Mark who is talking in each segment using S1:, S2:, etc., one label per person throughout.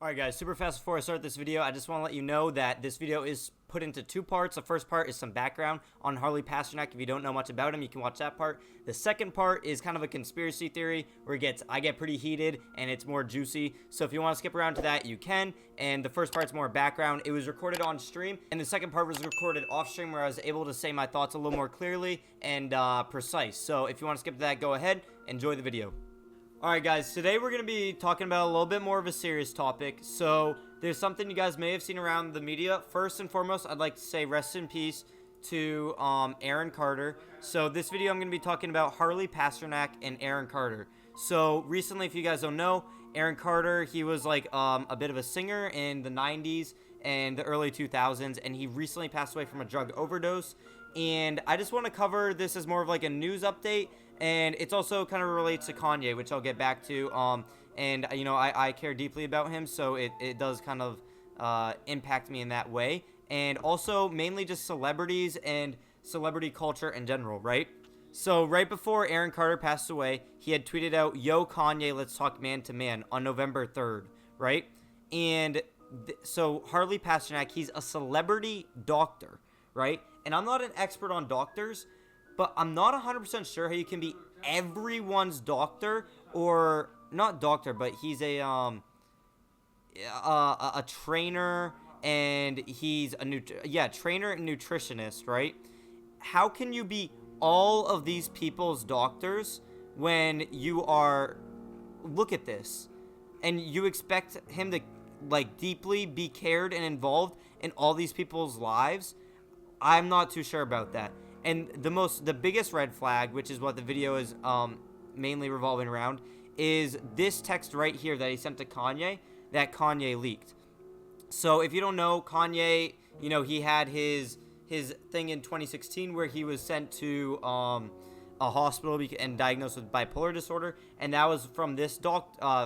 S1: Alright guys, super fast before I start this video, I just want to let you know that this video is put into two parts. The first part is some background on Harley Pasternak. If you don't know much about him, you can watch that part. The second part is kind of a conspiracy theory where I get pretty heated and it's more juicy. So if you want to skip around to that, you can. And the first part's more background. It was recorded on stream, and the second part was recorded off stream where I was able to say my thoughts a little more clearly and precise. So if you want to skip to that, go ahead. Enjoy the video. Alright guys, today we're going to be talking about a little bit more of a serious topic. So, there's something you guys may have seen around the media. First and foremost, I'd like to say rest in peace to Aaron Carter. So, this video I'm going to be talking about Harley Pasternak and Aaron Carter. So, recently, if you guys don't know, Aaron Carter, he was like a bit of a singer in the 90s and the early 2000s, and he recently passed away from a drug overdose. And I just want to cover this as more of like a news update. And it's also kind of relates to Kanye, which I'll get back to. And, you know, I care deeply about him, so it does kind of impact me in that way. And also mainly just celebrities and celebrity culture in general, right? So right before Aaron Carter passed away, he had tweeted out, "Yo, Kanye, let's talk man to man," on November 3rd, right? And so Harley Pasternak, he's a celebrity doctor, right? And I'm not an expert on doctors, but I'm not 100% sure how you can be everyone's doctor, or not doctor, but he's a trainer, and he's a trainer and nutritionist, right? How can you be all of these people's doctors when you are, look at this, and you expect him to like deeply be cared and involved in all these people's lives? I'm not too sure about that. And the biggest red flag, which is what the video is mainly revolving around, is this text right here that he sent to Kanye, that Kanye leaked. So if you don't know, Kanye, you know, he had his thing in 2016 where he was sent to a hospital and diagnosed with bipolar disorder, and that was from this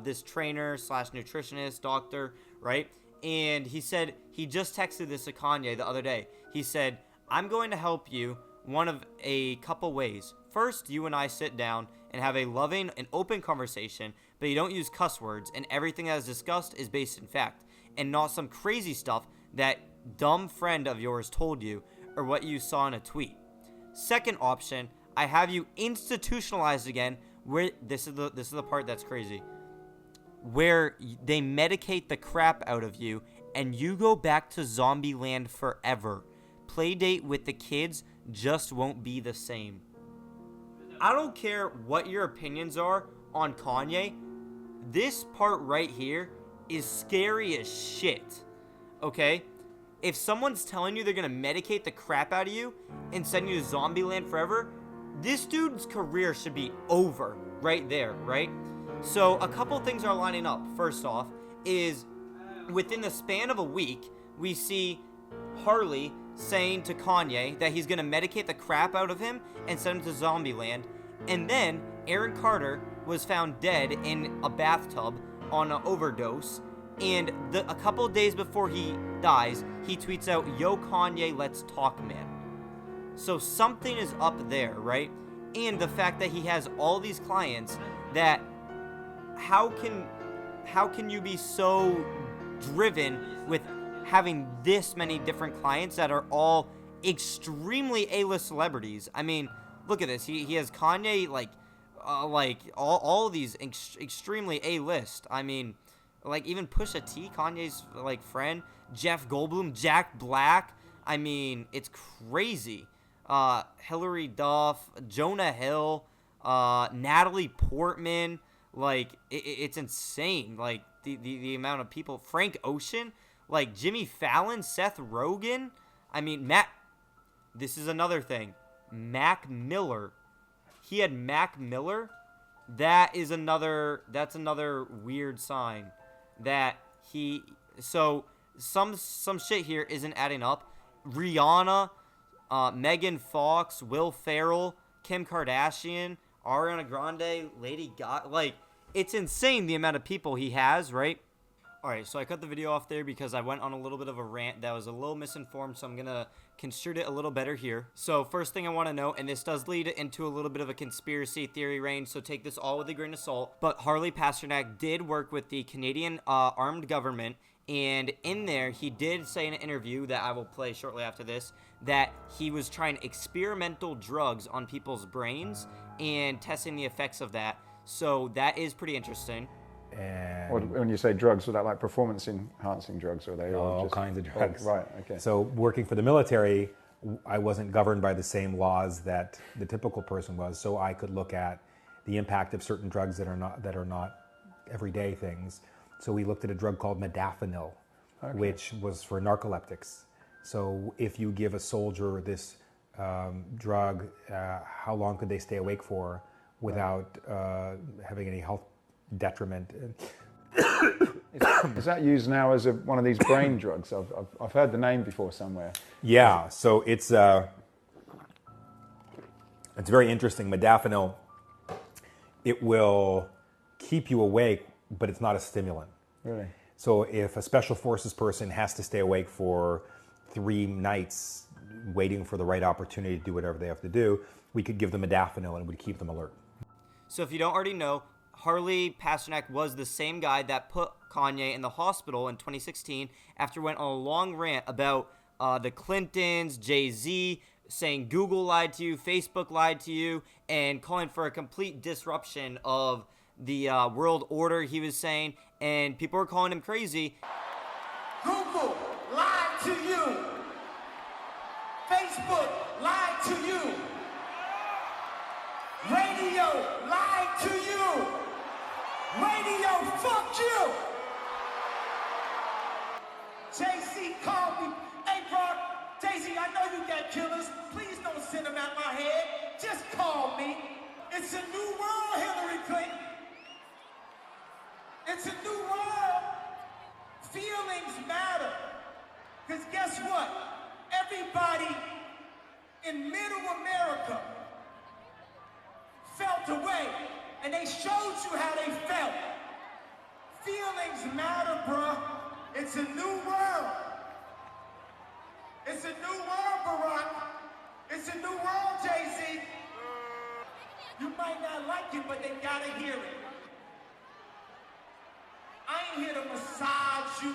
S1: this trainer slash nutritionist doctor, right? And he said, he just texted this to Kanye the other day. He said, "I'm going to help you one of a couple ways. First, you and I sit down and have a loving and open conversation, but you don't use cuss words, and everything that is discussed is based in fact, and not some crazy stuff that dumb friend of yours told you, or what you saw in a tweet. Second option, I have you institutionalized again, where this is the part that's crazy, where they medicate the crap out of you, and you go back to zombie land forever. Playdate with the kids just won't be the same." I don't care what your opinions are on Kanye. This part right here is scary as shit. Okay? If someone's telling you they're going to medicate the crap out of you and send you to zombie land forever, this dude's career should be over right there, right? So a couple things are lining up. First off is within the span of a week, we see Harley saying to Kanye that he's going to medicate the crap out of him and send him to zombie land. And then Aaron Carter was found dead in a bathtub on an overdose. And a couple of days before he dies, he tweets out, "Yo, Kanye, let's talk, man." So something is up there, right? And the fact that he has all these clients, that how can you be so driven with having this many different clients that are all extremely A-list celebrities? I mean, look at this. He has Kanye, like all of these extremely A-list. I mean, like even Pusha T, Kanye's like friend, Jeff Goldblum, Jack Black. I mean, it's crazy. Hilary Duff, Jonah Hill, Natalie Portman. Like it's insane. Like the amount of people. Frank Ocean. Like Jimmy Fallon, Seth Rogen. I mean, this is another thing. Mac Miller. He had Mac Miller. That's another weird sign that so some shit here isn't adding up. Rihanna, Megan Fox, Will Ferrell, Kim Kardashian, Ariana Grande, Lady Gaga. Like, it's insane the amount of people he has, right? Alright, so I cut the video off there because I went on a little bit of a rant that was a little misinformed, so I'm going to construe it a little better here. So first thing I want to note, and this does lead into a little bit of a conspiracy theory range, so take this all with a grain of salt, but Harley Pasternak did work with the Canadian armed government, and in there he did say in an interview that I will play shortly after this that he was trying experimental drugs on people's brains and testing the effects of that. So that is pretty interesting.
S2: And
S3: When you say drugs, was that like performance-enhancing drugs, or are they
S2: all
S3: just
S2: kinds of drugs.
S3: Right. Okay.
S2: So working for the military, I wasn't governed by the same laws that the typical person was, so I could look at the impact of certain drugs that are not everyday things. So we looked at a drug called modafinil, which was for narcoleptics. So if you give a soldier this drug, how long could they stay awake for without having any health detriment?
S3: Is that used now as one of these brain drugs? I've heard the name before somewhere.
S2: Yeah, so it's very interesting. Modafinil, it will keep you awake, but it's not a stimulant.
S3: Really?
S2: So if a special forces person has to stay awake for 3 nights waiting for the right opportunity to do whatever they have to do, we could give them modafinil and it would keep them alert.
S1: So if you don't already know, Harley Pasternak was the same guy that put Kanye in the hospital in 2016 after he went on a long rant about the Clintons, Jay-Z, saying Google lied to you, Facebook lied to you, and calling for a complete disruption of the world order, he was saying, and people were calling him crazy.
S4: Google lied to you. Facebook lied to you. Radio lied to you. Radio, fuck you. JC called me. Hey, bro, Daisy, I know you got killers. Please don't send them out my head. Just call me. It's a new world, Hillary Clinton. It's a new world. Feelings matter. Because guess what? Everybody in middle America felt away, and they showed you how they felt. Feelings matter, bruh. It's a new world. It's a new world, Barack. It's a new world, Jay-Z. You might not like it, but they gotta hear it. I ain't here to massage you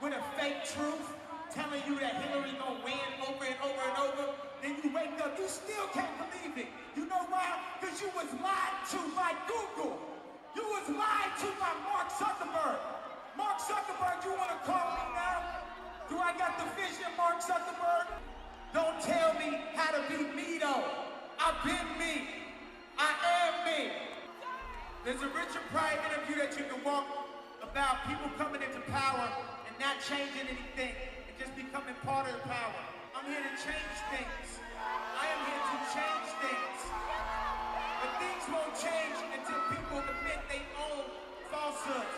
S4: with a fake truth, telling you that Hillary gonna win over and over and over. Then you wake up, you still can't believe it. You know why? Because you was lied to by Google. You was lied to by Mark Zuckerberg. Mark Zuckerberg, you wanna call me now? Do I got the vision, Mark Zuckerberg? Don't tell me how to be me though. I've been me. I am me. There's a Richard Pryor interview that you can walk about people coming into power and not changing anything and just becoming part of the power. I'm here to change things. I am here to change things. But things won't change until people admit they own falsehoods.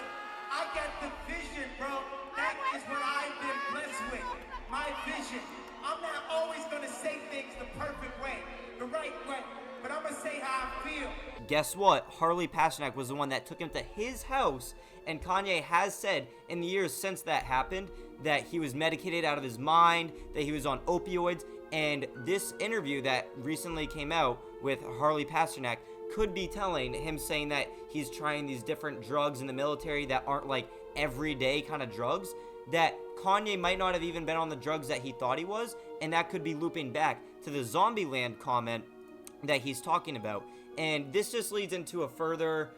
S4: I got the vision, bro. That is what I've been blessed with. My vision. I'm not always gonna say things the perfect way, the right way, but I'm gonna say how I feel.
S1: Guess what? Harley Pasternak was the one that took him to his house, and Kanye has said in the years since that happened that he was medicated out of his mind, that he was on opioids, and this interview that recently came out with Harley Pasternak could be telling him, saying that he's trying these different drugs in the military that aren't like everyday kind of drugs, that Kanye might not have even been on the drugs that he thought he was, and that could be looping back to the Zombieland comment that he's talking about. And this just leads into a further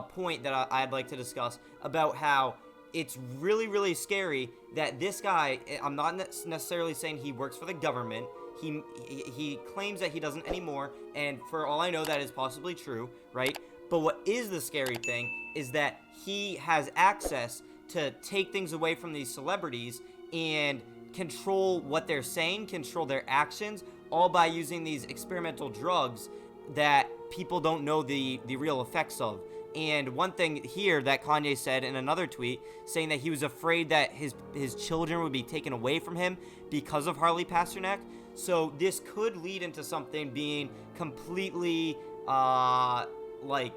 S1: point that I'd like to discuss about how it's really, really scary that this guy, I'm not necessarily saying he works for the government, he claims that he doesn't anymore, and for all I know that is possibly true, right? But what is the scary thing is that he has access to take things away from these celebrities and control what they're saying, control their actions, all by using these experimental drugs that people don't know the real effects of. And one thing here that Kanye said in another tweet, saying that he was afraid that his children would be taken away from him because of Harley Pasternak. So this could lead into something being completely like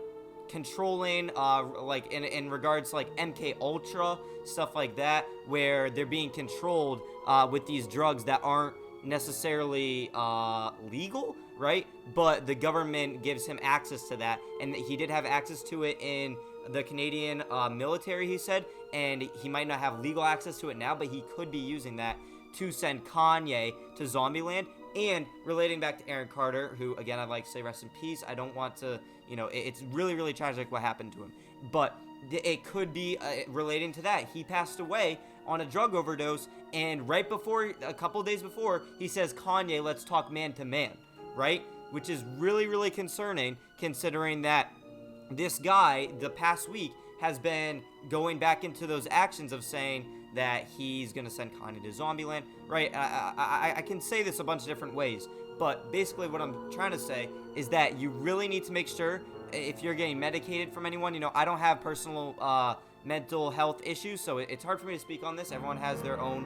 S1: controlling, like in regards to like MK Ultra, stuff like that, where they're being controlled with these drugs that aren't necessarily legal, right? But the government gives him access to that, and he did have access to it in the Canadian military, he said, and he might not have legal access to it now, but he could be using that to send Kanye to Zombieland. And relating back to Aaron Carter, who, again, I'd like to say rest in peace. I don't want to, it's really, really tragic what happened to him. But it could be relating to that. He passed away on a drug overdose, and right before, a couple days before, he says, Kanye, let's talk man to man, right? Which is really, really concerning, considering that this guy, the past week, has been going back into those actions of saying that he's going to send Kanye to Zombieland, right? I can say this a bunch of different ways, but basically what I'm trying to say is that you really need to make sure, if you're getting medicated from anyone, I don't have personal mental health issues, so it's hard for me to speak on this. Everyone has their own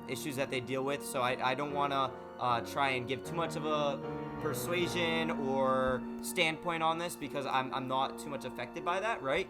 S1: issues that they deal with, so I don't want to try and give too much of a persuasion or standpoint on this, because I'm not too much affected by that, right?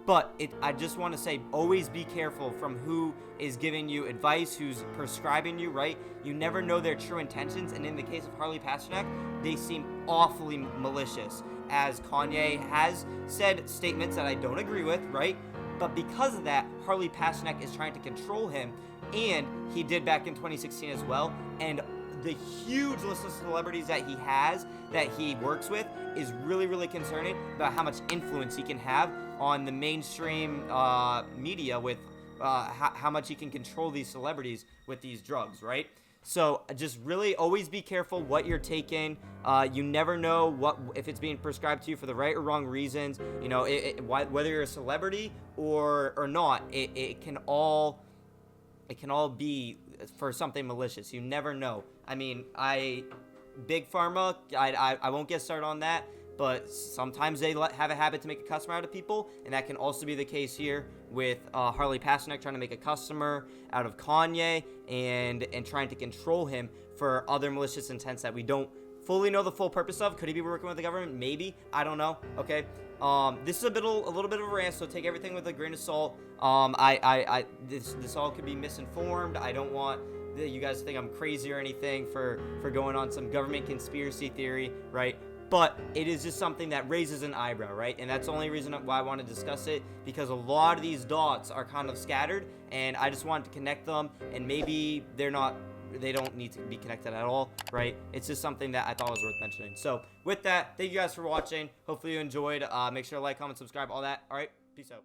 S1: But I just want to say, always be careful from who is giving you advice, who's prescribing you, right? You never know their true intentions, and in the case of Harley Pasternak, they seem awfully malicious, as Kanye has said statements that I don't agree with, right? But because of that, Harley Pasternak is trying to control him, and he did back in 2016 as well, and the huge list of celebrities that he has, that he works with, is really, really concerning about how much influence he can have on the mainstream media with how much he can control these celebrities with these drugs, right? So just really always be careful what you're taking. You never know if it's being prescribed to you for the right or wrong reasons. Whether you're a celebrity or not, it can all be for something malicious. You never know. I mean, Big Pharma, I won't get started on that, but sometimes they have a habit to make a customer out of people, and that can also be the case here with Harley Pasternak trying to make a customer out of Kanye and trying to control him for other malicious intents that we don't fully know the full purpose of. Could he be working with the government? Maybe. I don't know. Okay. This is a little bit of a rant, so take everything with a grain of salt. This all could be misinformed. I don't want you guys to think I'm crazy or anything for going on some government conspiracy theory, right? But it is just something that raises an eyebrow, right? And that's the only reason why I want to discuss it, because a lot of these dots are kind of scattered, and I just wanted to connect them, and maybe they don't need to be connected at all, right? It's just something that I thought was worth mentioning. So with that, thank you guys for watching. Hopefully you enjoyed. Make sure to like, comment, subscribe, all that. All right, peace out.